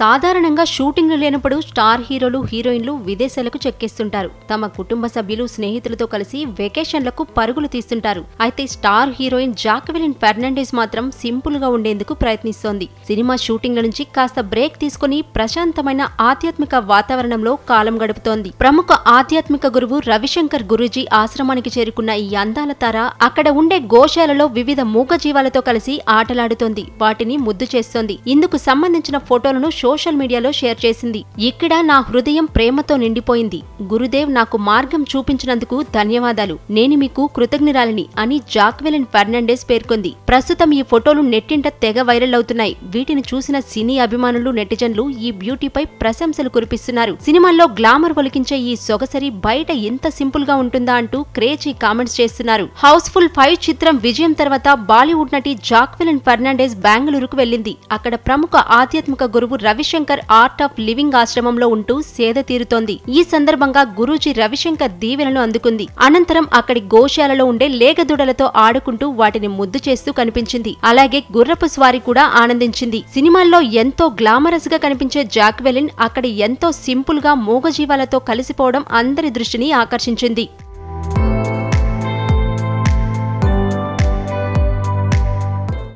సాధారణంగా షూటింగ్లు లేనప్పుడు స్టార్ హీరోలు హీరోయిన్లు విదేశాలకు చెక్కేస్తుంటారు. తమ కుటుంబ సభ్యులు స్నేహితులతో కలిసి వెకేషన్లకు పరుగులు తీస్తుంటారు. అయితే స్టార్ హీరోయిన్ జాక్వెలిన్ ఫెర్నాండెజ్ మాత్రం సింపుల్ గా ఉండేందుకు ప్రయత్నిస్తోంది. సినిమా షూటింగ్ల నుంచి కాస్త బ్రేక్ తీసుకుని ప్రశాంతమైన ఆధ్యాత్మిక వాతావరణంలో కాలం గడుపుతోంది. ప్రముఖ ఆధ్యాత్మిక గురువు రవిశంకర్ గురూజీ ఆశ్రమానికి చేరుకున్న ఈ అందాల తార అక్కడ ఉండే గోశాలలో వివిధ మూగజీవాలతో కలిసి ఆటలాడుతోంది. వాటిని ముద్దు చేస్తోంది. ఇందుకు సంబంధించిన ఫోటోలను సోషల్ మీడియాలో షేర్ చేసింది. ఇక్కడ నా హృదయం ప్రేమతో నిండిపోయింది. గురుదేవ్ నాకు మార్గం చూపించినందుకు ధన్యవాదాలు. నేను మీకు కృతజ్ఞురాలిని అని జాక్వెలిన్ ఫెర్నాండెజ్ పేర్కొంది. ప్రస్తుతం ఈ ఫోటోలు నెట్టింట తెగ వైరల్ అవుతున్నాయి. వీటిని చూసిన సినీ అభిమానులు, నెటిజన్లు ఈ బ్యూటీపై ప్రశంసలు కురిపిస్తున్నారు. సినిమాల్లో గ్లామర్ ఒలికించే ఈ సొగసరి బయట ఇంత సింపుల్ గా ఉంటుందా అంటూ క్రేజీ కామెంట్స్ చేస్తున్నారు. హౌస్ఫుల్ 5 చిత్రం విజయం తర్వాత బాలీవుడ్ నటి జాక్వెలిన్ ఫెర్నాండెజ్ బెంగళూరుకు వెళ్లింది. అక్కడ ప్రముఖ ఆధ్యాత్మిక గురువు రవిశంకర్ ఆర్ట్ ఆఫ్ లివింగ్ ఆశ్రమంలో ఉంటూ సేద తీరుతోంది. ఈ సందర్భంగా గురూజీ రవిశంకర్ దీవెనలు అందుకుంది. అనంతరం అక్కడి గోశాలలో ఉండే లేగదూడలతో ఆడుకుంటూ వాటిని ముద్దు చేస్తూ కనిపించింది. అలాగే గుర్రపు స్వారీ కూడా ఆనందించింది. సినిమాల్లో ఎంతో గ్లామరస్ గా కనిపించే జాక్వెలిన్ అక్కడ ఎంతో సింపుల్ గా మూగజీవాలతో కలిసిపోవడం అందరి దృష్టిని ఆకర్షించింది.